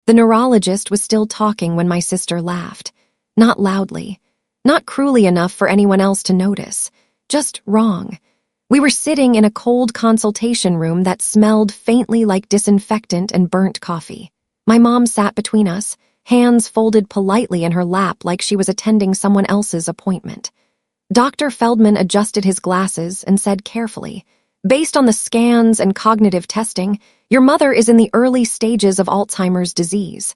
The neurologist was still talking when my sister laughed. Not loudly. Not cruelly enough for anyone else to notice. Just wrong. We were sitting in a cold consultation room that smelled faintly like disinfectant and burnt coffee. My mom sat between us, hands folded politely in her lap like she was attending someone else's appointment. Dr. Feldman adjusted his glasses and said carefully, "Based on the scans and cognitive testing, your mother is in the early stages of Alzheimer's disease."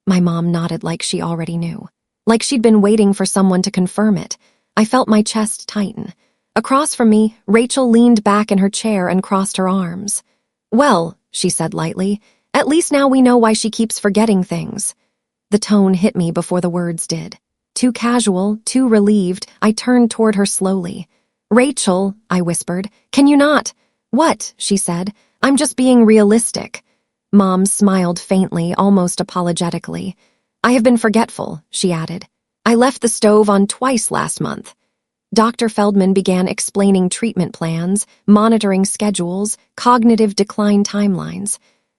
My mom nodded like she already knew. Like she'd been waiting for someone to confirm it. I felt my chest tighten. Across from me, Rachel leaned back in her chair and crossed her arms. "Well," she said lightly, "at least now we know why she keeps forgetting things." The tone hit me before the words did. Too casual, too relieved, I turned toward her slowly. "Rachel," I whispered, "can you not?" "What?" she said. "I'm just being realistic." Mom smiled faintly, almost apologetically. "I have been forgetful," she added. "I left the stove on twice last month." Dr. Feldman began explaining treatment plans, monitoring schedules, cognitive decline timelines.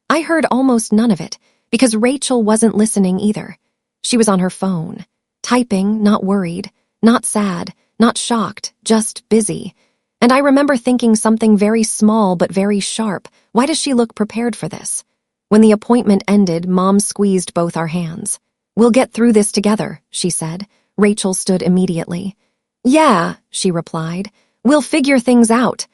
I heard almost none of it, because Rachel wasn't listening either. She was on her phone, typing, not worried, not sad, not shocked, just busy. And I remember thinking something very small but very sharp. Why does she look prepared for this? When the appointment ended, Mom squeezed both our hands. "We'll get through this together," she said. Rachel stood immediately. "Yeah," she replied. "We'll figure things out."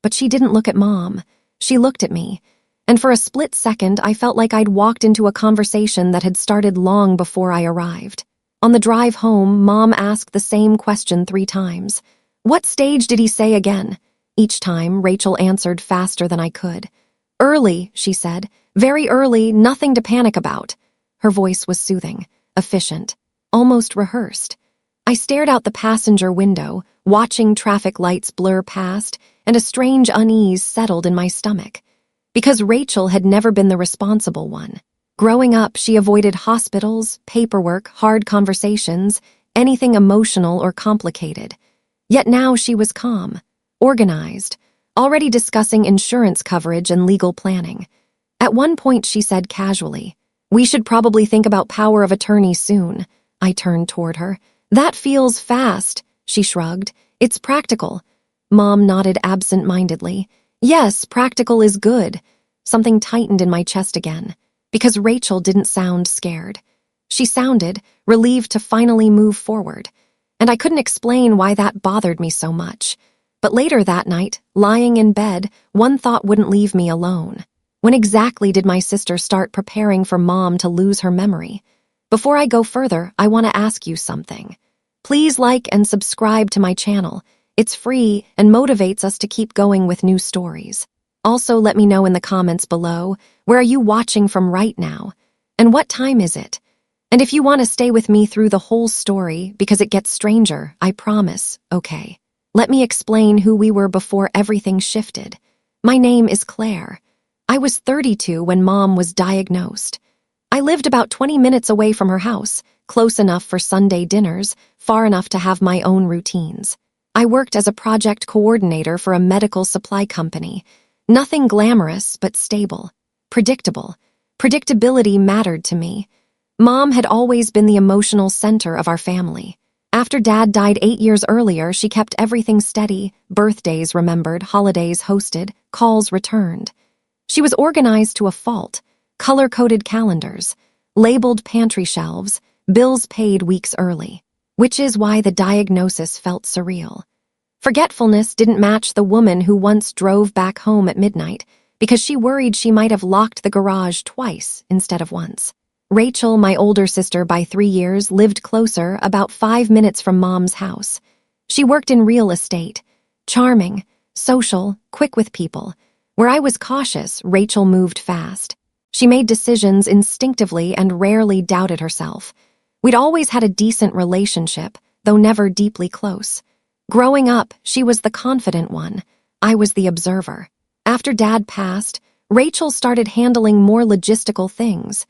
But she didn't look at Mom. She looked at me. And for a split second, I felt like I'd walked into a conversation that had started long before I arrived. On the drive home, Mom asked the same question 3 times. "What stage did he say again?" Each time, Rachel answered faster than I could. "Early," she said. "Very early, nothing to panic about." Her voice was soothing, efficient, almost rehearsed. I stared out the passenger window, watching traffic lights blur past, and a strange unease settled in my stomach. Because Rachel had never been the responsible one. Growing up, she avoided hospitals, paperwork, hard conversations, anything emotional or complicated. Yet now she was calm, organized, already discussing insurance coverage and legal planning. At one point she said casually, "We should probably think about power of attorney soon." I turned toward her. "That feels fast," she shrugged. "It's practical." Mom nodded absent-mindedly. "Yes, practical is good." Something tightened in my chest again, because Rachel didn't sound scared. She sounded relieved to finally move forward, and I couldn't explain why that bothered me so much. But later that night, lying in bed, one thought wouldn't leave me alone. When exactly did my sister start preparing for Mom to lose her memory? Before I go further, I want to ask you something. Please like and subscribe to my channel. It's free and motivates us to keep going with new stories. Also, let me know in the comments below, where are you watching from right now? And what time is it? And if you want to stay with me through the whole story, because it gets stranger, I promise, okay? Let me explain who we were before everything shifted. My name is Claire. I was 32 when Mom was diagnosed. I lived about 20 minutes away from her house, close enough for Sunday dinners, far enough to have my own routines. I worked as a project coordinator for a medical supply company. Nothing glamorous, but stable. Predictable. Predictability mattered to me. Mom had always been the emotional center of our family. After Dad died 8 years earlier, she kept everything steady, birthdays remembered, holidays hosted, calls returned. She was organized to a fault. Color-coded calendars, labeled pantry shelves, bills paid weeks early, which is why the diagnosis felt surreal. Forgetfulness didn't match the woman who once drove back home at midnight because she worried she might have locked the garage twice instead of once. Rachel, my older sister by 3 years, lived closer, about 5 minutes from Mom's house. She worked in real estate. Charming, social, quick with people. Where I was cautious, Rachel moved fast. She made decisions instinctively and rarely doubted herself. We'd always had a decent relationship, though never deeply close. Growing up, she was the confident one. I was the observer. After Dad passed, Rachel started handling more logistical things,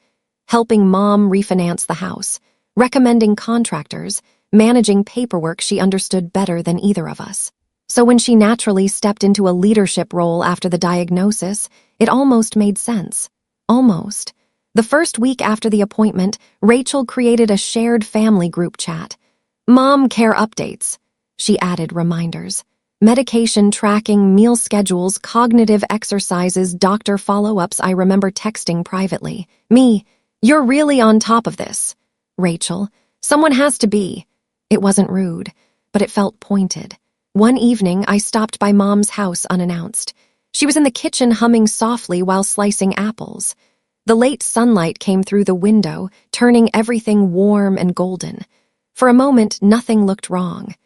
helping Mom refinance the house, recommending contractors, managing paperwork she understood better than either of us. So when she naturally stepped into a leadership role after the diagnosis, it almost made sense. Almost. The first week after the appointment, Rachel created a shared family group chat. Mom care updates. She added reminders. Medication tracking, meal schedules, cognitive exercises, doctor follow-ups. I remember texting privately. Me, you're really on top of this. Rachel, someone has to be. It wasn't rude, but it felt pointed. One evening, I stopped by Mom's house unannounced. She was in the kitchen humming softly while slicing apples. The late sunlight came through the window, turning everything warm and golden. For a moment, nothing looked wrong.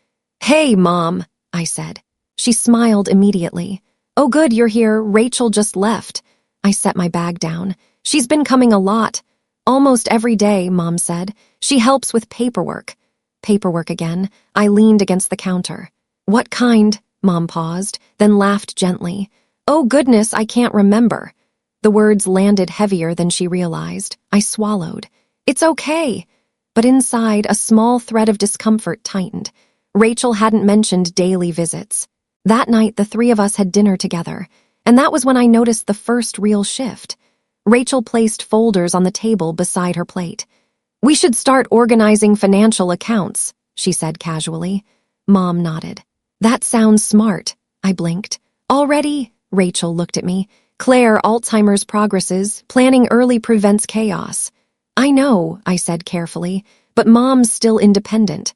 Hey, Mom, I said. She smiled immediately. Oh good, you're here. Rachel just left. I set my bag down. She's been coming a lot. Almost every day, Mom said. She helps with paperwork. Paperwork again. I leaned against the counter. What kind? Mom paused, then laughed gently. Oh goodness, I can't remember. The words landed heavier than she realized. I swallowed. It's okay. But inside, a small thread of discomfort tightened. Rachel hadn't mentioned daily visits. That night, the three of us had dinner together, and that was when I noticed the first real shift. Rachel placed folders on the table beside her plate. We should start organizing financial accounts, she said casually. Mom nodded. That sounds smart. I blinked. Already? Rachel looked at me. Claire, Alzheimer's progresses, planning early prevents chaos. I know, I said carefully, but Mom's still independent.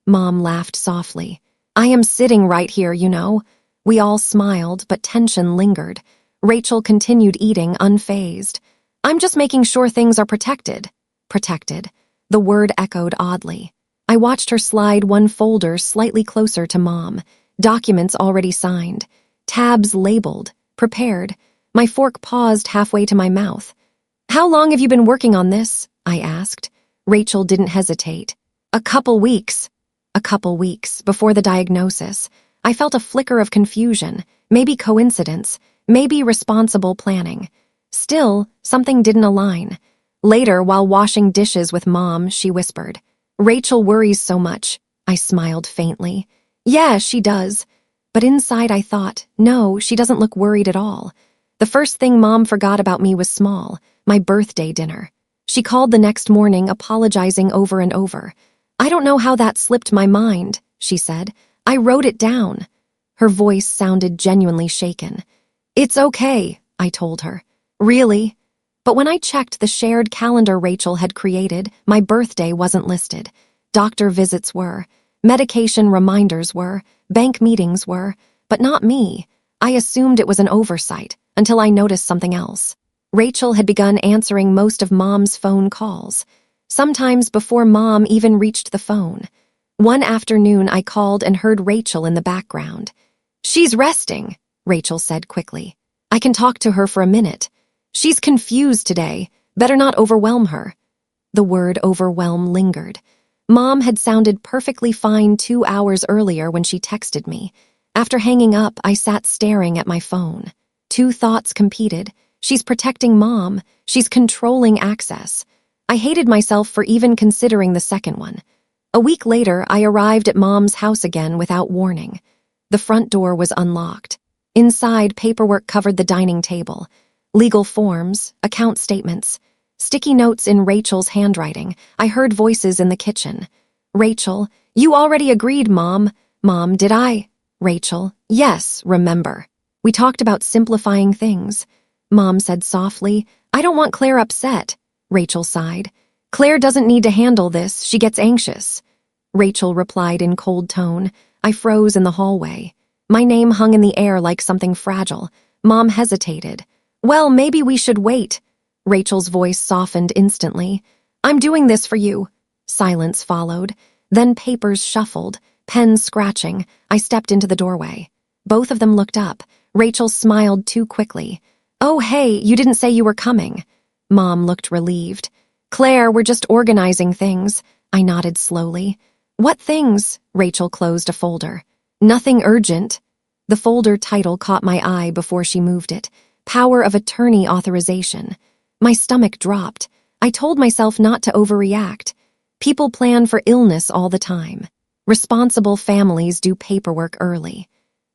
Mom laughed softly. I am sitting right here, you know. We all smiled, but tension lingered. Rachel continued eating, unfazed. I'm just making sure things are protected. Protected. The word echoed oddly. I watched her slide one folder slightly closer to Mom. Documents already signed. Tabs labeled. Prepared. My fork paused halfway to my mouth. How long have you been working on this? I asked. Rachel didn't hesitate. A couple weeks. A couple weeks, before the diagnosis. I felt a flicker of confusion. Maybe coincidence. Maybe responsible planning. Still, something didn't align. Later, while washing dishes with Mom, she whispered, Rachel worries so much. I smiled faintly. Yeah, she does. But inside I thought, no, she doesn't look worried at all. The first thing Mom forgot about me was small, my birthday dinner. She called the next morning, apologizing over and over. I don't know how that slipped my mind, she said. I wrote it down. Her voice sounded genuinely shaken. It's okay, I told her. Really? But when I checked the shared calendar Rachel had created, my birthday wasn't listed. Doctor visits were. Medication reminders were. Bank meetings were. But not me. I assumed it was an oversight, until I noticed something else. Rachel had begun answering most of Mom's phone calls, sometimes before Mom even reached the phone. One afternoon, I called and heard Rachel in the background. She's resting, Rachel said quickly. I can talk to her for a minute. She's confused today. Better not overwhelm her. The word overwhelm lingered. Mom had sounded perfectly fine 2 hours earlier when she texted me. After hanging up, I sat staring at my phone. Two thoughts competed. She's protecting Mom. She's controlling access. I hated myself for even considering the second one. A week later, I arrived at Mom's house again without warning. The front door was unlocked. Inside, paperwork covered the dining table. Legal forms, account statements, sticky notes in Rachel's handwriting. I heard voices in the kitchen. Rachel, you already agreed, Mom. Mom, did I? Rachel, yes, remember. We talked about simplifying things. Mom said softly, I don't want Claire upset. Rachel sighed. Claire doesn't need to handle this. She gets anxious. Rachel replied in cold tone. I froze in the hallway. My name hung in the air like something fragile. Mom hesitated. Well, maybe we should wait. Rachel's voice softened instantly. I'm doing this for you. Silence followed. Then papers shuffled, pens scratching. I stepped into the doorway. Both of them looked up. Rachel smiled too quickly. Oh, hey, you didn't say you were coming. Mom looked relieved. Claire, we're just organizing things. I nodded slowly. What things? Rachel closed a folder. Nothing urgent. The folder title caught my eye before she moved it. Power of attorney authorization. My stomach dropped. I told myself not to overreact. People plan for illness all the time. Responsible families do paperwork early.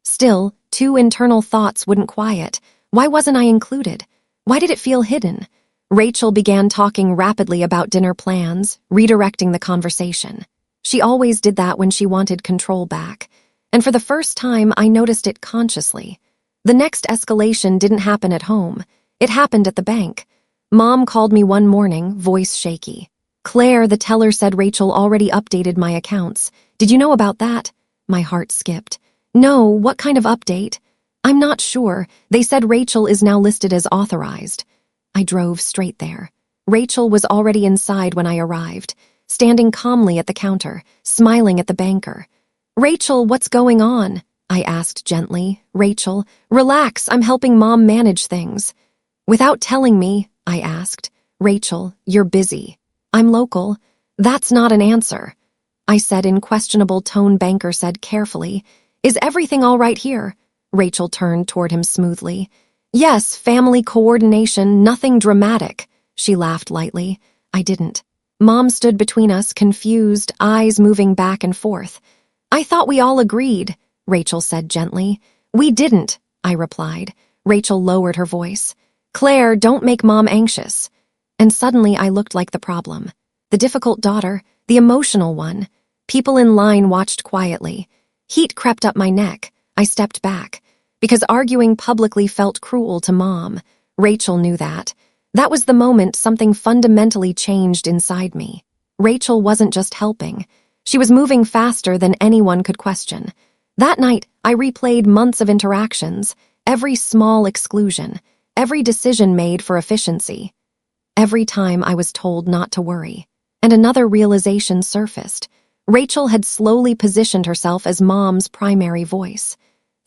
Still, two internal thoughts wouldn't quiet. Why wasn't I included? Why did it feel hidden? Rachel began talking rapidly about dinner plans, redirecting the conversation. She always did that when she wanted control back. And for the first time, I noticed it consciously. The next escalation didn't happen at home. It happened at the bank. Mom called me one morning, voice shaky. "Claire, the teller said Rachel already updated my accounts. Did you know about that?" My heart skipped. "No, what kind of update?" "I'm not sure. They said Rachel is now listed as authorized." I drove straight there. Rachel was already inside when I arrived, standing calmly at the counter, smiling at the banker. "Rachel, what's going on?" I asked gently. "Rachel, relax, I'm helping Mom manage things." "Without telling me?" I asked. "Rachel, you're busy." "I'm local." "That's not an answer," I said in questionable tone. Banker said carefully, "Is everything all right here?" Rachel turned toward him smoothly. "Yes, family coordination, nothing dramatic." She laughed lightly. I didn't. Mom stood between us, confused, eyes moving back and forth. "I thought we all agreed," Rachel said gently. "We didn't," I replied. Rachel lowered her voice. "Claire, don't make Mom anxious." And suddenly I looked like the problem. The difficult daughter, the emotional one. People in line watched quietly. Heat crept up my neck. I stepped back. Because arguing publicly felt cruel to Mom. Rachel knew that. That was the moment something fundamentally changed inside me. Rachel wasn't just helping. She was moving faster than anyone could question. That night, I replayed months of interactions, every small exclusion, every decision made for efficiency. Every time I was told not to worry. And another realization surfaced. Rachel had slowly positioned herself as Mom's primary voice.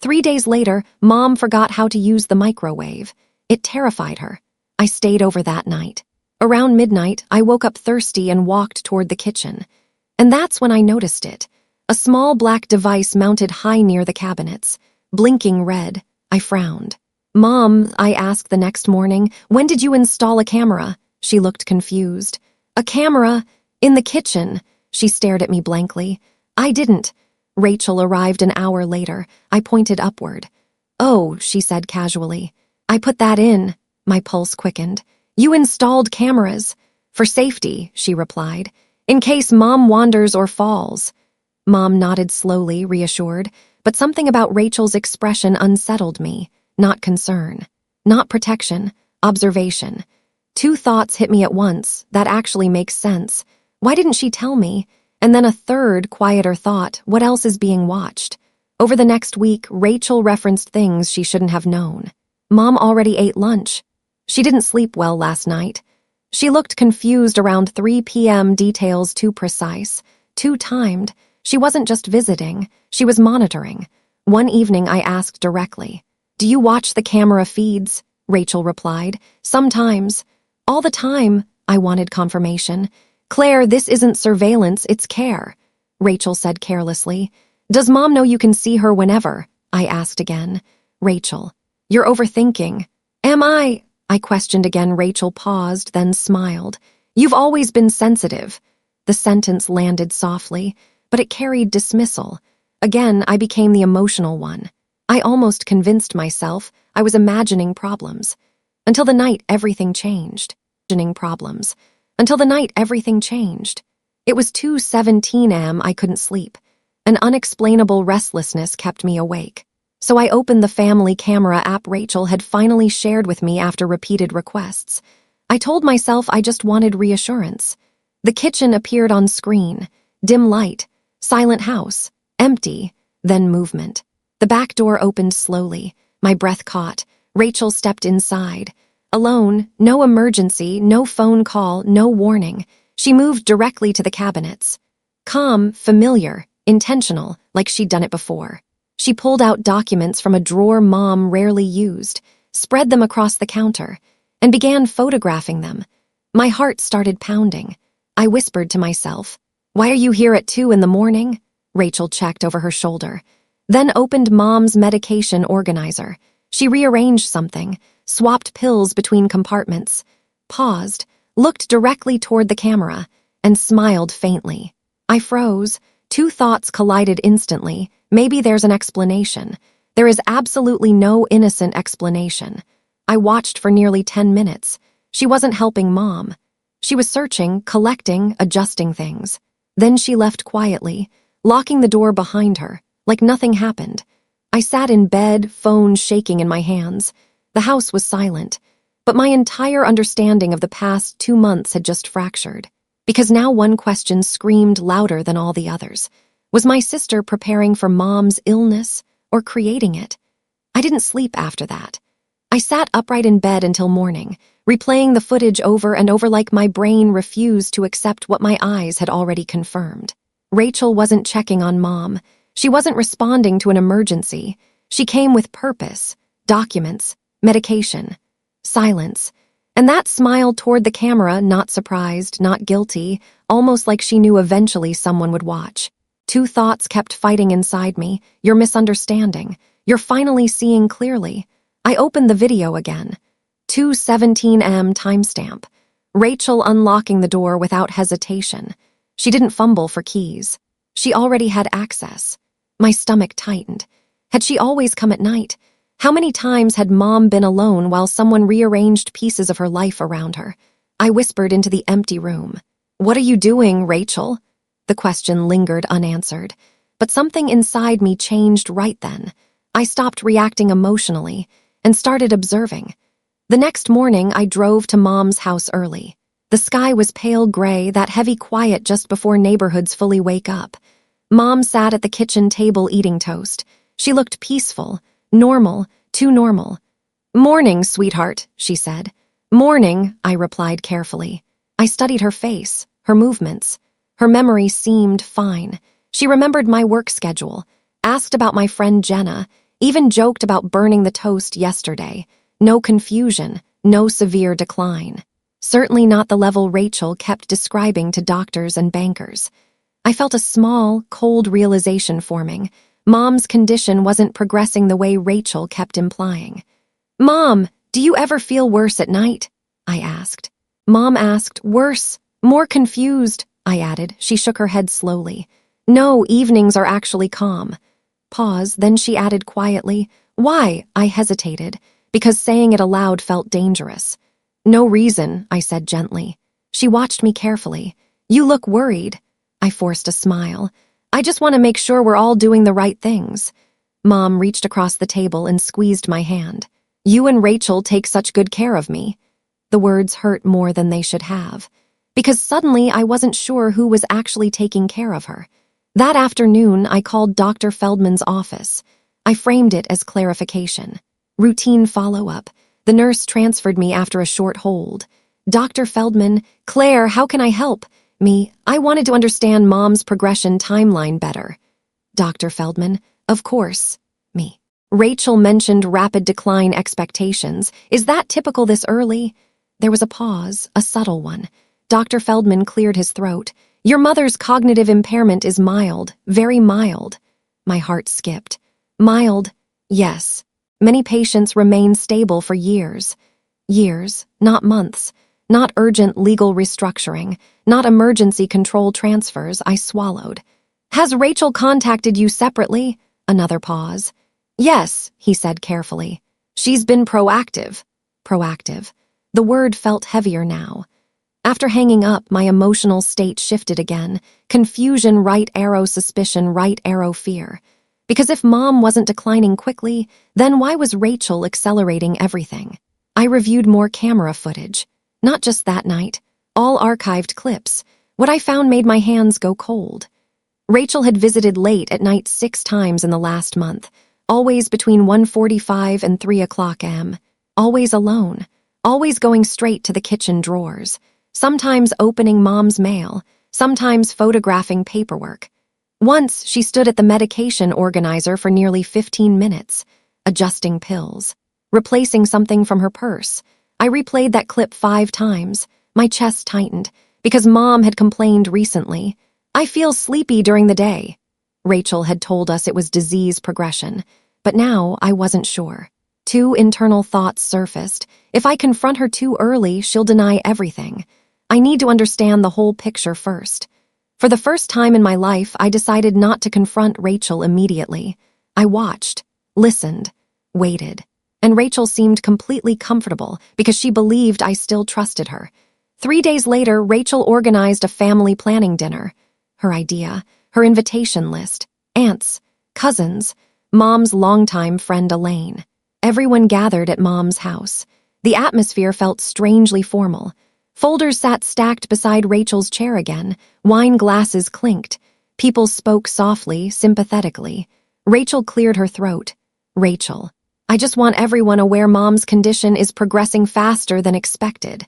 3 days later, Mom forgot how to use the microwave. It terrified her. I stayed over that night. Around midnight, I woke up thirsty and walked toward the kitchen. And that's when I noticed it. A small black device mounted high near the cabinets. Blinking red, I frowned. "Mom," I asked the next morning, "when did you install a camera?" She looked confused. "A camera? In the kitchen?" She stared at me blankly. "I didn't." Rachel arrived an hour later. I pointed upward. "Oh," she said casually. "I put that in." My pulse quickened. "You installed cameras." "For safety," she replied. "In case Mom wanders or falls." Mom nodded slowly, reassured, but something about Rachel's expression unsettled me. Not concern. Not protection. Observation. 2 thoughts hit me at once. That actually makes sense. Why didn't she tell me? And then a third, quieter thought, what else is being watched? Over the next week, Rachel referenced things she shouldn't have known. Mom already ate lunch. She didn't sleep well last night. She looked confused around 3 p.m., details too precise, too timed. She wasn't just visiting, she was monitoring. One evening I asked directly, "Do you watch the camera feeds?" Rachel replied, "Sometimes." "All the time," I wanted confirmation. "Claire, this isn't surveillance, it's care," Rachel said carelessly. "Does Mom know you can see her whenever?" I asked again. "Rachel, you're overthinking." "Am I?" I questioned again. Rachel paused, then smiled. "You've always been sensitive." The sentence landed softly, but it carried dismissal. Again, I became the emotional one. I almost convinced myself I was imagining problems. Until the night everything changed. Until the night everything changed. It was 2:17 a.m. I couldn't sleep. An unexplainable restlessness kept me awake. So I opened the family camera app Rachel had finally shared with me after repeated requests. I told myself I just wanted reassurance. The kitchen appeared on screen. Dim light. Silent house. Empty. Then movement. The back door opened slowly. My breath caught. Rachel stepped inside. Alone, no emergency, no phone call, no warning. She moved directly to the cabinets. Calm, familiar, intentional, like she'd done it before. She pulled out documents from a drawer Mom rarely used, spread them across the counter, and began photographing them. My heart started pounding. I whispered to myself, "Why are you here at 2 in the morning?" Rachel checked over her shoulder, then opened Mom's medication organizer. She rearranged something, swapped pills between compartments, paused, looked directly toward the camera, and smiled faintly. I froze. 2 thoughts collided instantly. Maybe there's an explanation. There is absolutely no innocent explanation. I watched for nearly 10 minutes. She wasn't helping Mom. She was searching, collecting, adjusting things. Then she left quietly, locking the door behind her, like nothing happened. I sat in bed, phone shaking in my hands. The house was silent, but my entire understanding of the past 2 months had just fractured. Because now one question screamed louder than all the others. Was my sister preparing for Mom's illness or creating it? I didn't sleep after that. I sat upright in bed until morning, replaying the footage over and over like my brain refused to accept what my eyes had already confirmed. Rachel wasn't checking on Mom. She wasn't responding to an emergency. She came with purpose, documents, medication, silence. And that smile toward the camera, not surprised, not guilty, almost like she knew eventually someone would watch. 2 thoughts kept fighting inside me. You're misunderstanding. You're finally seeing clearly. I opened the video again. 2:17 a.m. timestamp. Rachel unlocking the door without hesitation. She didn't fumble for keys. She already had access. My stomach tightened. Had she always come at night? How many times had Mom been alone while someone rearranged pieces of her life around her? I whispered into the empty room. "What are you doing, Rachel?" The question lingered unanswered. But something inside me changed right then. I stopped reacting emotionally and started observing. The next morning, I drove to Mom's house early. The sky was pale gray, that heavy quiet just before neighborhoods fully wake up. Mom sat at the kitchen table eating toast. She looked peaceful, normal, too normal. "Morning, sweetheart," she said. "Morning," I replied carefully. I studied her face, her movements. Her memory seemed fine. She remembered my work schedule, asked about my friend Jenna, even joked about burning the toast yesterday. No confusion, no severe decline. Certainly not the level Rachel kept describing to doctors and bankers. I felt a small, cold realization forming. Mom's condition wasn't progressing the way Rachel kept implying. "Mom, do you ever feel worse at night?" I asked. Mom asked, "Worse, more confused," I added. She shook her head slowly. "No, evenings are actually calm." Pause, then she added quietly, "Why?" I hesitated, because saying it aloud felt dangerous. "No reason," I said gently. She watched me carefully. "You look worried." I forced a smile. "I just want to make sure we're all doing the right things." Mom reached across the table and squeezed my hand. "You and Rachel take such good care of me." The words hurt more than they should have, because suddenly I wasn't sure who was actually taking care of her. That afternoon, I called Dr. Feldman's office. I framed it as clarification. Routine follow-up. The nurse transferred me after a short hold. "Dr. Feldman, Claire, how can I help?" Me, "I wanted to understand Mom's progression timeline better." Dr. Feldman, "Of course." Me, "Rachel mentioned rapid decline expectations. Is that typical this early?" There was a pause, a subtle one. Dr. Feldman cleared his throat. "Your mother's cognitive impairment is mild, very mild." My heart skipped. Mild, yes. Many patients remain stable for years. Years, not months. Not urgent legal restructuring, not emergency control transfers. I swallowed. "Has Rachel contacted you separately?" Another pause. "Yes," he said carefully. "She's been proactive." Proactive. The word felt heavier now. After hanging up, my emotional state shifted again. Confusion, right arrow suspicion, right arrow fear. Because if Mom wasn't declining quickly, then why was Rachel accelerating everything? I reviewed more camera footage. Not just that night. All archived clips. What I found made my hands go cold. Rachel had visited late at night 6 times in the last month. Always between 1:45 and 3 o'clock a.m. Always alone. Always going straight to the kitchen drawers. Sometimes opening Mom's mail, sometimes photographing paperwork. Once, she stood at the medication organizer for nearly 15 minutes, adjusting pills, replacing something from her purse. I replayed that clip 5 times. My chest tightened, because Mom had complained recently. "I feel sleepy during the day." Rachel had told us it was disease progression, but now I wasn't sure. 2 internal thoughts surfaced. If I confront her too early, she'll deny everything. I need to understand the whole picture first. For the first time in my life, I decided not to confront Rachel immediately. I watched, listened, waited. and Rachel seemed completely comfortable because she believed I still trusted her. 3 days later, Rachel organized a family planning dinner. Her idea, her invitation list, aunts, cousins, Mom's longtime friend Elaine. Everyone gathered at Mom's house. The atmosphere felt strangely formal. Folders sat stacked beside Rachel's chair again. Wine glasses clinked. People spoke softly, sympathetically. Rachel cleared her throat. Rachel, I just want everyone aware Mom's condition is progressing faster than expected.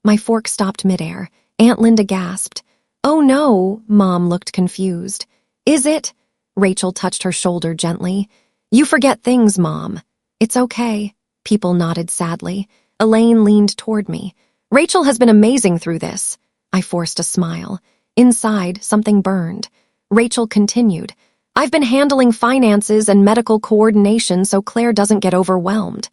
My fork stopped midair. Aunt Linda gasped. Oh no, Mom looked confused. Is it? Rachel touched her shoulder gently. You forget things, Mom. It's okay. People nodded sadly. Elaine leaned toward me. Rachel has been amazing through this. I forced a smile. Inside, something burned. Rachel continued. I've been handling finances and medical coordination so Claire doesn't get overwhelmed.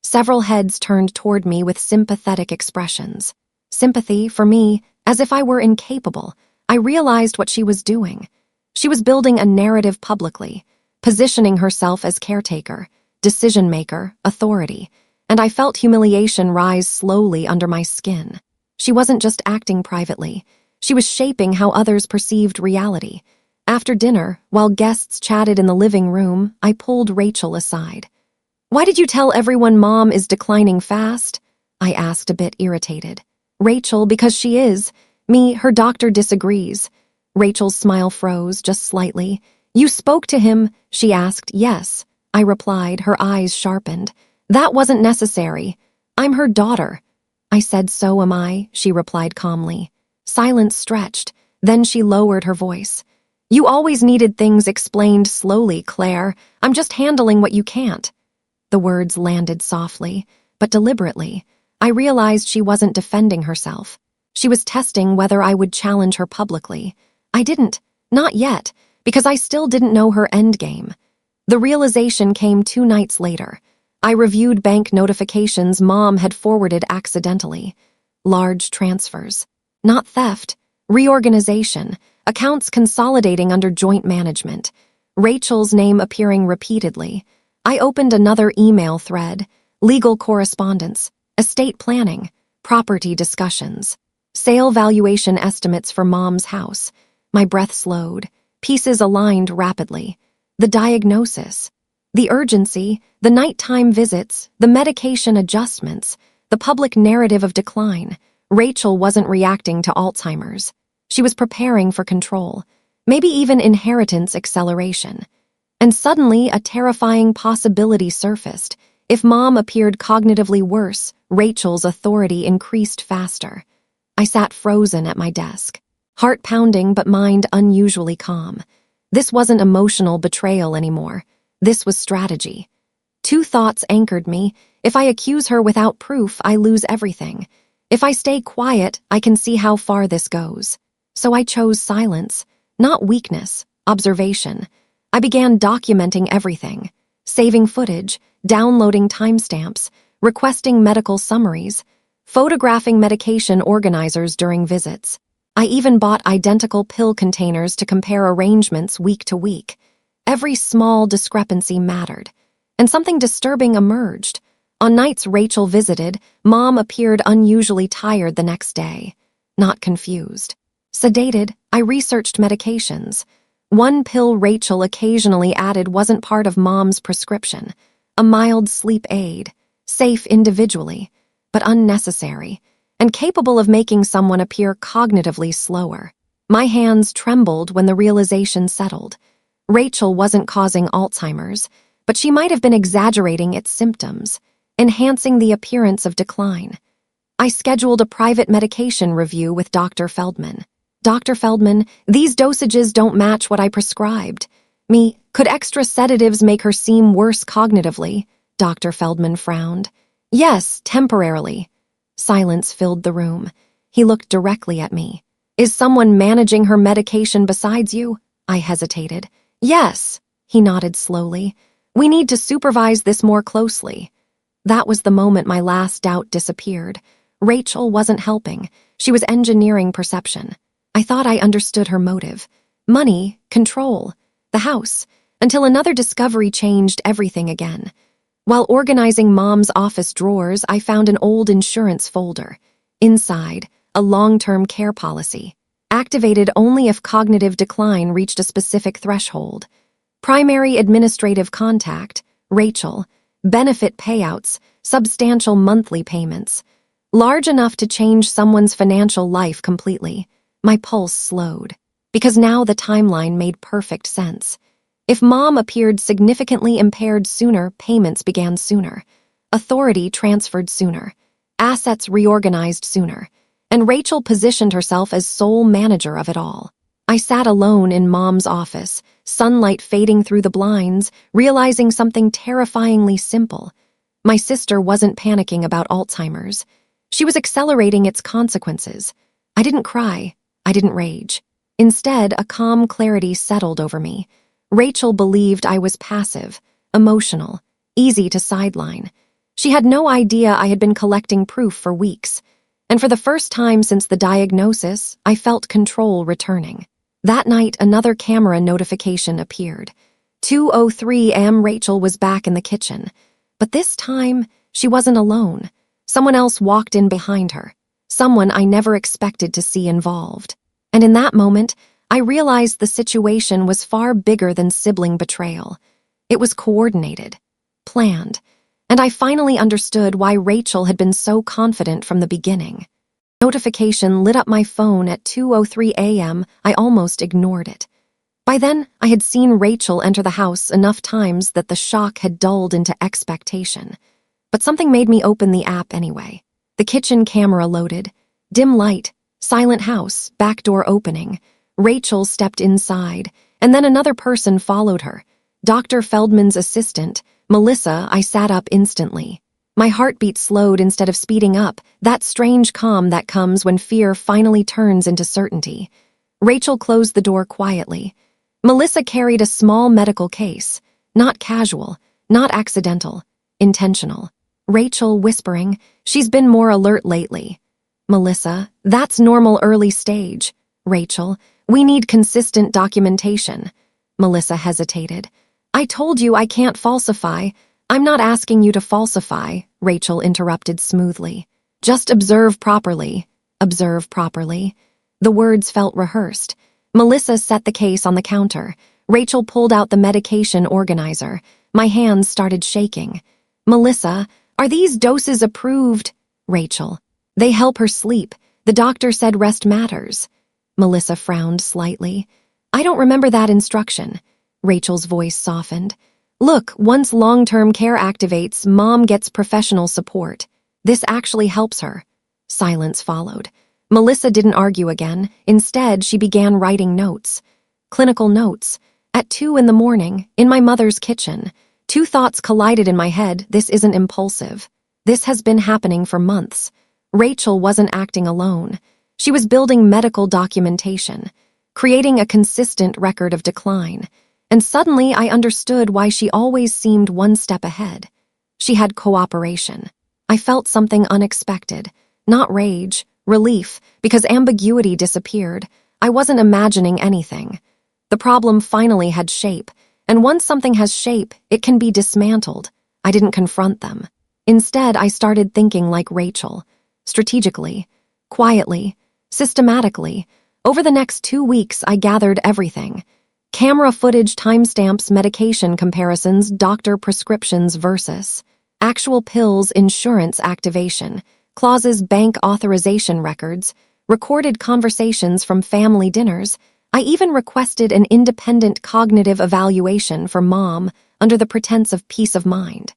Several heads turned toward me with sympathetic expressions. Sympathy, for me, as if I were incapable. I realized what she was doing. She was building a narrative publicly, positioning herself as caretaker, decision-maker, authority, and I felt humiliation rise slowly under my skin. She wasn't just acting privately. She was shaping how others perceived reality. After dinner, while guests chatted in the living room, I pulled Rachel aside. Why did you tell everyone Mom is declining fast? I asked, a bit irritated. Rachel, because she is. Me, her doctor disagrees. Rachel's smile froze just slightly. You spoke to him? She asked. Yes, I replied, her eyes sharpened. That wasn't necessary. I'm her daughter. I said, so am I, she replied calmly. Silence stretched. Then she lowered her voice. You always needed things explained slowly, Claire. I'm just handling what you can't. The words landed softly, but deliberately. I realized she wasn't defending herself. She was testing whether I would challenge her publicly. I didn't. Not yet, because I still didn't know her endgame. The realization came 2 nights later. I reviewed bank notifications Mom had forwarded accidentally. Large transfers. Not theft. Reorganization. Accounts consolidating under joint management. Rachel's name appearing repeatedly. I opened another email thread. Legal correspondence. Estate planning. Property discussions. Sale valuation estimates for Mom's house. My breath slowed. Pieces aligned rapidly. The diagnosis. The urgency. The nighttime visits. The medication adjustments. The public narrative of decline. Rachel wasn't reacting to Alzheimer's. She was preparing for control. Maybe even inheritance acceleration. And suddenly, a terrifying possibility surfaced. If Mom appeared cognitively worse, Rachel's authority increased faster. I sat frozen at my desk, heart pounding but mind unusually calm. This wasn't emotional betrayal anymore. This was strategy. 2 thoughts anchored me. If I accuse her without proof, I lose everything. If I stay quiet, I can see how far this goes. So I chose silence, not weakness, observation. I began documenting everything, saving footage, downloading timestamps, requesting medical summaries, photographing medication organizers during visits. I even bought identical pill containers to compare arrangements week to week. Every small discrepancy mattered, and something disturbing emerged. On nights Rachel visited, Mom appeared unusually tired the next day, not confused. Sedated, I researched medications. One pill Rachel occasionally added wasn't part of Mom's prescription. A mild sleep aid, safe individually, but unnecessary, and capable of making someone appear cognitively slower. My hands trembled when the realization settled. Rachel wasn't causing Alzheimer's, but she might have been exaggerating its symptoms, enhancing the appearance of decline. I scheduled a private medication review with Dr. Feldman. Dr. Feldman, these dosages don't match what I prescribed. Could extra sedatives make her seem worse cognitively? Dr. Feldman frowned. Yes, temporarily. Silence filled the room. He looked directly at me. Is someone managing her medication besides you? I hesitated. Yes, he nodded slowly. We need to supervise this more closely. That was the moment my last doubt disappeared. Rachel wasn't helping. She was engineering perception. I thought I understood her motive. Money, control, the house, until another discovery changed everything again. While organizing Mom's office drawers, I found an old insurance folder. Inside, a long-term care policy, activated only if cognitive decline reached a specific threshold. Primary administrative contact, Rachel. Benefit payouts, substantial monthly payments. Large enough to change someone's financial life completely. My pulse slowed, because now the timeline made perfect sense. If Mom appeared significantly impaired sooner, payments began sooner. Authority transferred sooner. Assets reorganized sooner. And Rachel positioned herself as sole manager of it all. I sat alone in Mom's office, sunlight fading through the blinds, realizing something terrifyingly simple. My sister wasn't panicking about Alzheimer's. She was accelerating its consequences. I didn't cry. I didn't rage. Instead, a calm clarity settled over me. Rachel believed I was passive, emotional, easy to sideline. She had no idea I had been collecting proof for weeks. And for the first time since the diagnosis, I felt control returning. That night, another camera notification appeared. 2:03 a.m. Rachel was back in the kitchen. But this time, she wasn't alone. Someone else walked in behind her. Someone I never expected to see involved. And in that moment, I realized the situation was far bigger than sibling betrayal. It was coordinated, planned, and I finally understood why Rachel had been so confident from the beginning. Notification lit up my phone at 2:03 a.m. I almost ignored it. By then, I had seen Rachel enter the house enough times that the shock had dulled into expectation. But something made me open the app anyway. The kitchen camera loaded. Dim light, silent house, back door opening. Rachel stepped inside, and then another person followed her. Dr. Feldman's assistant, Melissa. I sat up instantly. My heartbeat slowed instead of speeding up, that strange calm that comes when fear finally turns into certainty. Rachel closed the door quietly. Melissa carried a small medical case. Not casual, not accidental, intentional. Rachel whispering, "She's been more alert lately." Melissa, "That's normal early stage." Rachel, "We need consistent documentation." Melissa hesitated. "I told you I can't falsify." "I'm not asking you to falsify," Rachel interrupted smoothly. "Just observe properly." Observe properly. The words felt rehearsed. Melissa set the case on the counter. Rachel pulled out the medication organizer. My hands started shaking. "Melissa, are these doses approved?" Rachel, "They help her sleep. The doctor said rest matters." Melissa frowned slightly. "I don't remember that instruction." Rachel's voice softened. "Look, once long-term care activates, Mom gets professional support. This actually helps her." Silence followed. Melissa didn't argue again. Instead, she began writing notes. Clinical notes. At 2 a.m, in my mother's kitchen. Two thoughts collided in my head. This isn't impulsive. This has been happening for months. Rachel wasn't acting alone. She was building medical documentation, creating a consistent record of decline. And suddenly I understood why she always seemed one step ahead. She had cooperation. I felt something unexpected. Not rage, relief, because ambiguity disappeared. I wasn't imagining anything. The problem finally had shape, and once something has shape, it can be dismantled. I didn't confront them. Instead, I started thinking like Rachel, strategically, quietly, systematically. Over the next 2 weeks, I gathered everything. Camera footage, timestamps, medication comparisons, doctor prescriptions versus actual pills, insurance activation, clauses, bank authorization records, recorded conversations from family dinners. I even requested an independent cognitive evaluation for Mom under the pretense of peace of mind.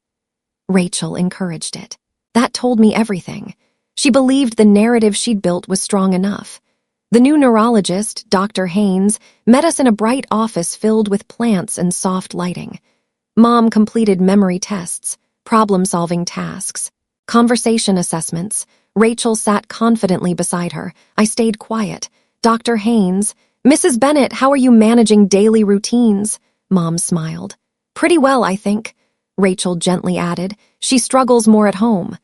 Rachel encouraged it. That told me everything. She believed the narrative she'd built was strong enough. The new neurologist, Dr. Haynes, met us in a bright office filled with plants and soft lighting. Mom completed memory tests, problem-solving tasks, conversation assessments. Rachel sat confidently beside her. I stayed quiet. Dr. Haynes, "Mrs. Bennett, how are you managing daily routines?" Mom smiled. "Pretty well, I think." Rachel gently added, "She struggles more at home."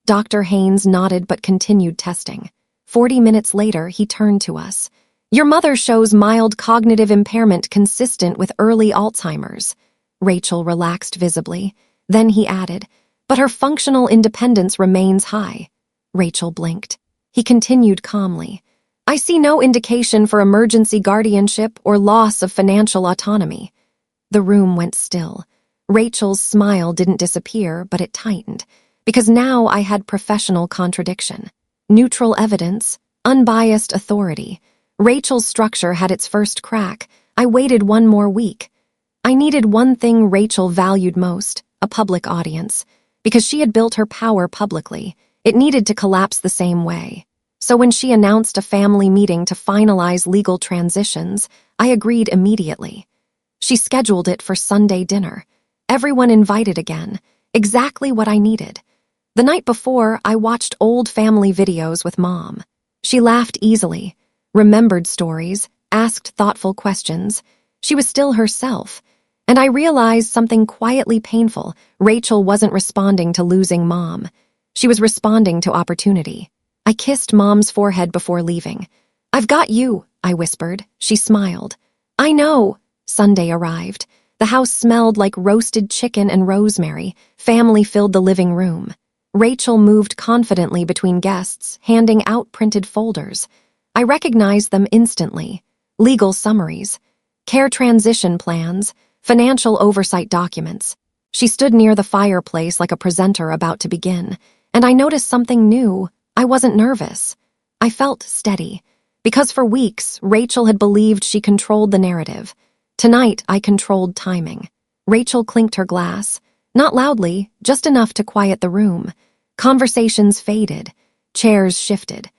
Dr. Haynes nodded but continued testing. 40 minutes later, he turned to us. "Your mother shows mild cognitive impairment consistent with early Alzheimer's." Rachel relaxed visibly. Then he added, "But her functional independence remains high." Rachel blinked. He continued calmly, "I see no indication for emergency guardianship or loss of financial autonomy." The room went still. Rachel's smile didn't disappear, but it tightened, because now I had professional contradiction. Neutral evidence, unbiased authority. Rachel's structure had its first crack. I waited one more week. I needed one thing Rachel valued most, a public audience. Because she had built her power publicly, it needed to collapse the same way. So when she announced a family meeting to finalize legal transitions, I agreed immediately. She scheduled it for Sunday dinner. Everyone invited again. Exactly what I needed. The night before, I watched old family videos with Mom. She laughed easily, remembered stories, asked thoughtful questions. She was still herself. And I realized something quietly painful. Rachel wasn't responding to losing Mom. She was responding to opportunity. I kissed Mom's forehead before leaving. "I've got you," I whispered. She smiled. "I know." Sunday arrived. The house smelled like roasted chicken and rosemary. Family filled the living room. Rachel moved confidently between guests, handing out printed folders. I recognized them instantly. Legal summaries, care transition plans, financial oversight documents. She stood near the fireplace like a presenter about to begin, and I noticed something new. I wasn't nervous. I felt steady, because for weeks, Rachel had believed she controlled the narrative. Tonight, I controlled timing. Rachel clinked her glass, not loudly, just enough to quiet the room. Conversations faded. Chairs shifted.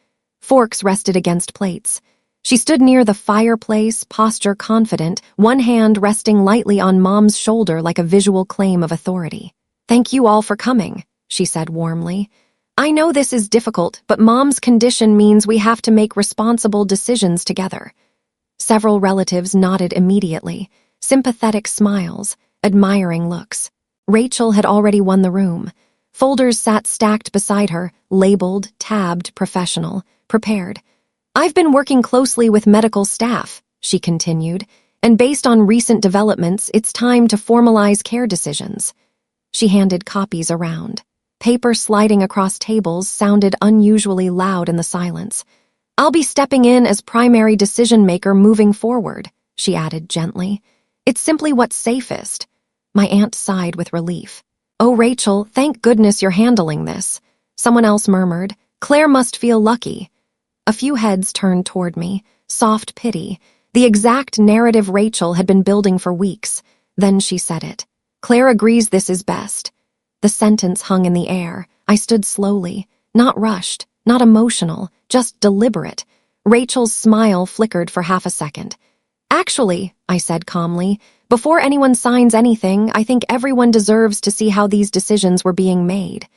Forks rested against plates. She stood near the fireplace, posture confident, one hand resting lightly on Mom's shoulder like a visual claim of authority. "Thank you all for coming," she said warmly. "I know this is difficult, but Mom's condition means we have to make responsible decisions together." Several relatives nodded immediately, sympathetic smiles, admiring looks. Rachel had already won the room. Folders sat stacked beside her, labeled, tabbed, professional, prepared. "I've been working closely with medical staff," she continued, "and based on recent developments, it's time to formalize care decisions." She handed copies around. Paper sliding across tables sounded unusually loud in the silence. "I'll be stepping in as primary decision-maker moving forward," she added gently. "It's simply what's safest." My aunt sighed with relief. "Oh, Rachel, thank goodness you're handling this." Someone else murmured, "Claire must feel lucky." A few heads turned toward me, soft pity, the exact narrative Rachel had been building for weeks. Then she said it. "Claire agrees this is best." The sentence hung in the air. I stood slowly, not rushed, not emotional, just deliberate. Rachel's smile flickered for half a second. "Actually," I said calmly, "before anyone signs anything, I think everyone deserves to see how these decisions were being made."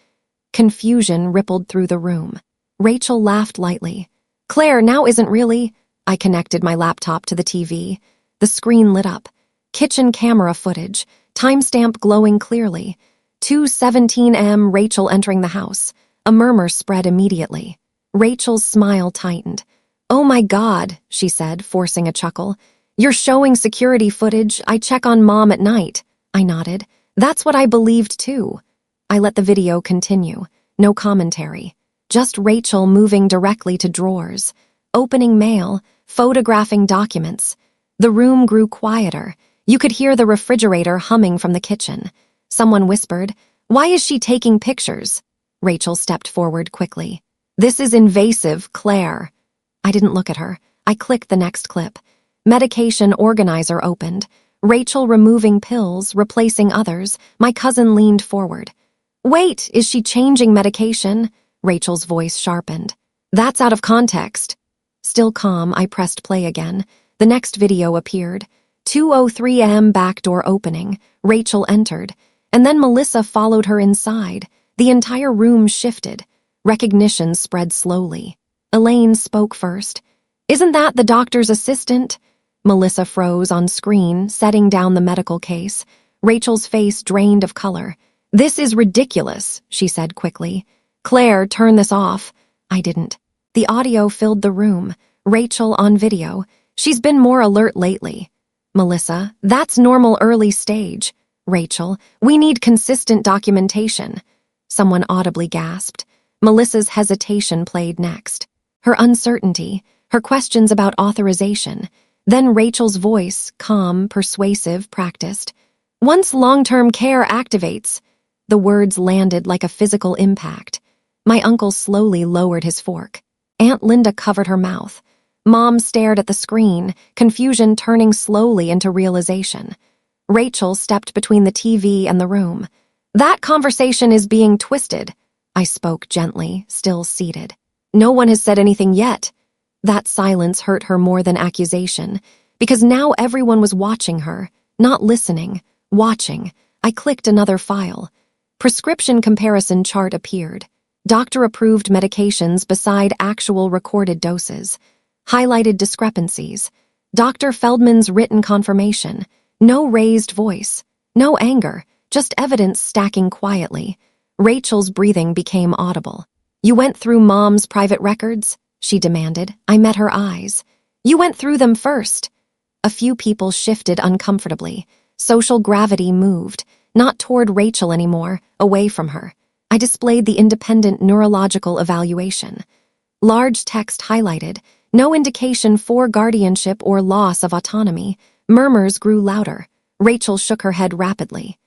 Confusion rippled through the room. Rachel laughed lightly. "Claire, now isn't really—" I connected my laptop to the TV. The screen lit up. Kitchen camera footage, timestamp glowing clearly. 2:17 a.m. Rachel entering the house. A murmur spread immediately. Rachel's smile tightened. "Oh my God," she said, forcing a chuckle. "You're showing security footage. I check on Mom at night." I nodded. "That's what I believed too." I let the video continue. No commentary. Just Rachel moving directly to drawers, opening mail, photographing documents. The room grew quieter. You could hear the refrigerator humming from the kitchen. Someone whispered, "Why is she taking pictures?" Rachel stepped forward quickly. "This is invasive, Claire." I didn't look at her. I clicked the next clip. Medication organizer opened. Rachel removing pills, replacing others. My cousin leaned forward. "Wait, is she changing medication?" Rachel's voice sharpened. "That's out of context." Still calm, I pressed play again. The next video appeared. 2:03 a.m. back door opening. Rachel entered. And then Melissa followed her inside. The entire room shifted. Recognition spread slowly. Elaine spoke first. "Isn't that the doctor's assistant?" Melissa froze on screen, setting down the medical case. Rachel's face drained of color. "This is ridiculous," she said quickly. "Claire, turn this off." I didn't. The audio filled the room. Rachel on video. "She's been more alert lately." Melissa, "That's normal early stage." Rachel, we need consistent documentation. Someone audibly gasped. Melissa's hesitation played next. Her uncertainty, her questions about authorization. Then Rachel's voice, calm, persuasive, practiced. Once long-term care activates. The words landed like a physical impact. My uncle slowly lowered his fork. Aunt Linda covered her mouth. Mom stared at the screen, confusion turning slowly into realization. Rachel stepped between the TV and the room. That conversation is being twisted. I spoke gently, still seated. No one has said anything yet. That silence hurt her more than accusation, because now everyone was watching her, not listening, watching. I clicked another file. Prescription comparison chart appeared. Doctor-approved medications beside actual recorded doses. Highlighted discrepancies. Dr. Feldman's written confirmation. No raised voice. No anger. Just evidence stacking quietly. Rachel's breathing became audible. You went through Mom's private records? She demanded. I met her eyes. You went through them first. A few people shifted uncomfortably. Social gravity moved, not toward Rachel anymore, away from her. I displayed the independent neurological evaluation. Large text highlighted, no indication for guardianship or loss of autonomy. Murmurs grew louder. Rachel shook her head rapidly.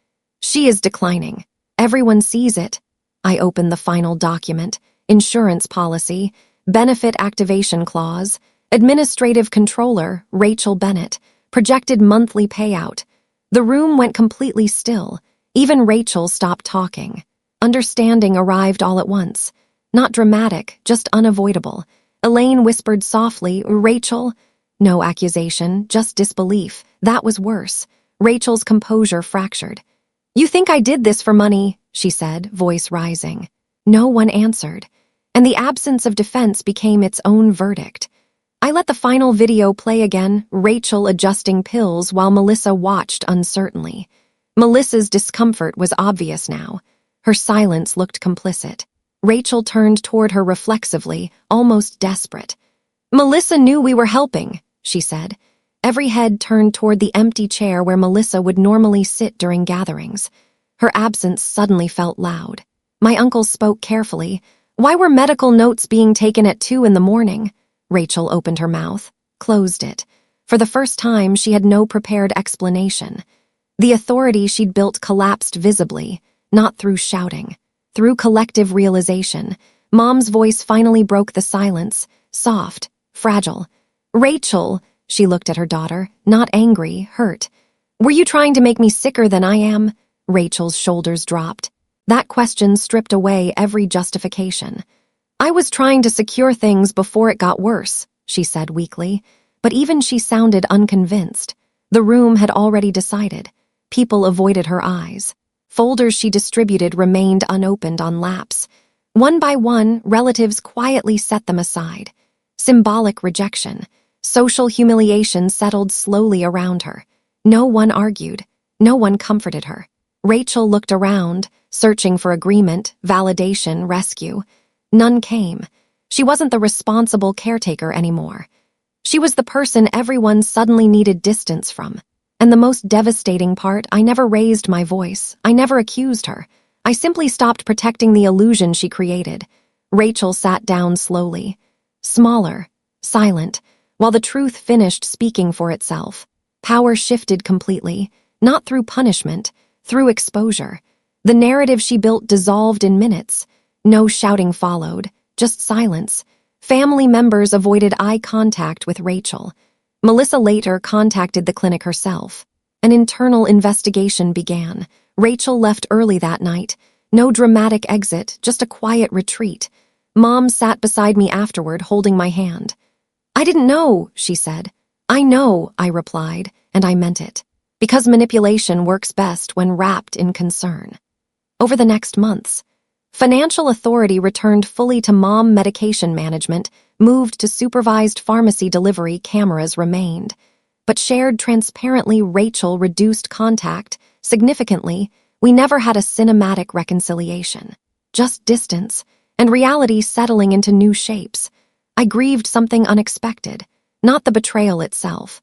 She is declining. Everyone sees it. I opened the final document, insurance policy, benefit activation clause, administrative controller, Rachel Bennett, projected monthly payout. The room went completely still. Even Rachel stopped talking. Understanding arrived all at once. Not dramatic, just unavoidable. Elaine whispered softly, Rachel? No accusation, just disbelief. That was worse. Rachel's composure fractured. You think I did this for money, she said, voice rising. No one answered, and the absence of defense became its own verdict. I let the final video play again, Rachel adjusting pills while Melissa watched uncertainly. Melissa's discomfort was obvious now. Her silence looked complicit. Rachel turned toward her reflexively, almost desperate. Melissa knew we were helping, she said. Every head turned toward the empty chair where Melissa would normally sit during gatherings. Her absence suddenly felt loud. My uncle spoke carefully. Why were medical notes being taken at 2 a.m? Rachel opened her mouth, closed it. For the first time, she had no prepared explanation. The authority she'd built collapsed visibly, not through shouting, through collective realization. Mom's voice finally broke the silence, soft, fragile. Rachel, she looked at her daughter, not angry, hurt. Were you trying to make me sicker than I am? Rachel's shoulders dropped. That question stripped away every justification. I was trying to secure things before it got worse, she said weakly, but even she sounded unconvinced. The room had already decided. People avoided her eyes. Folders she distributed remained unopened on laps. One by one, relatives quietly set them aside. Symbolic rejection. Social humiliation settled slowly around her. No one argued. No one comforted her. Rachel looked around, searching for agreement, validation, rescue. None came. She wasn't the responsible caretaker anymore. She was the person everyone suddenly needed distance from. And the most devastating part, I never raised my voice. I never accused her. I simply stopped protecting the illusion she created. Rachel sat down slowly. Smaller, silent, while the truth finished speaking for itself. Power shifted completely, not through punishment, through exposure. The narrative she built dissolved in minutes. No shouting followed, just silence. Family members avoided eye contact with Rachel. Melissa later contacted the clinic herself. An internal investigation began. Rachel left early that night. No dramatic exit, just a quiet retreat. Mom sat beside me afterward, holding my hand. I didn't know, she said. I know, I replied, and I meant it. Because manipulation works best when wrapped in concern. Over the next months, financial authority returned fully to mom medication management, moved to supervised pharmacy delivery, cameras remained. But shared transparently, Rachel reduced contact. Significantly, we never had a cinematic reconciliation. Just distance, and reality settling into new shapes. I grieved something unexpected, not the betrayal itself,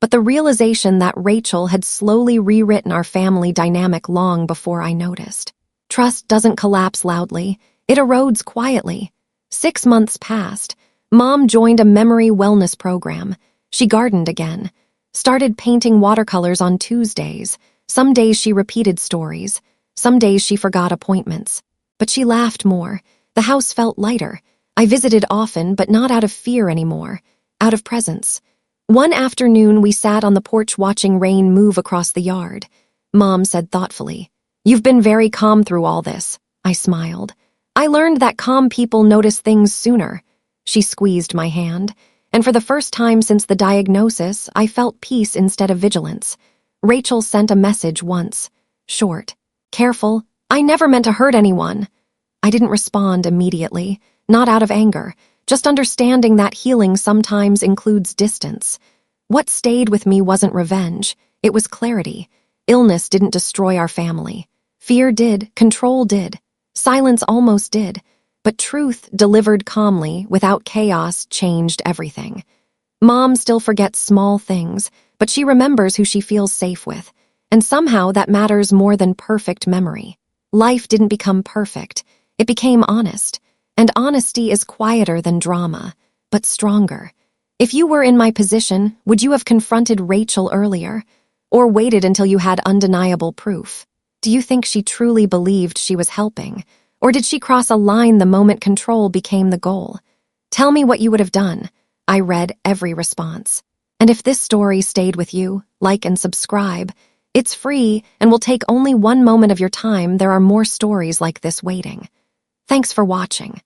but the realization that Rachel had slowly rewritten our family dynamic long before I noticed. Trust doesn't collapse loudly, it erodes quietly. 6 months passed. Mom joined a memory wellness program. She gardened again, started painting watercolors on Tuesdays. Some days she repeated stories, some days she forgot appointments. But she laughed more. The house felt lighter. I visited often, but not out of fear anymore, out of presence. One afternoon, we sat on the porch watching rain move across the yard. Mom said thoughtfully, "You've been very calm through all this." I smiled. "I learned that calm people notice things sooner." She squeezed my hand, and for the first time since the diagnosis, I felt peace instead of vigilance. Rachel sent a message once, short, careful, "I never meant to hurt anyone." I didn't respond immediately, not out of anger, just understanding that healing sometimes includes distance. What stayed with me wasn't revenge, it was clarity. Illness didn't destroy our family. Fear did, control did, silence almost did, but truth, delivered calmly, without chaos, changed everything. Mom still forgets small things, but she remembers who she feels safe with, and somehow that matters more than perfect memory. Life didn't become perfect, it became honest, and honesty is quieter than drama, but stronger. If you were in my position, would you have confronted Rachel earlier, or waited until you had undeniable proof? Do you think she truly believed she was helping, or did she cross a line the moment control became the goal? Tell me what you would have done. I read every response. And if this story stayed with you, like and subscribe. It's free and will take only one moment of your time. There are more stories like this waiting. Thanks for watching.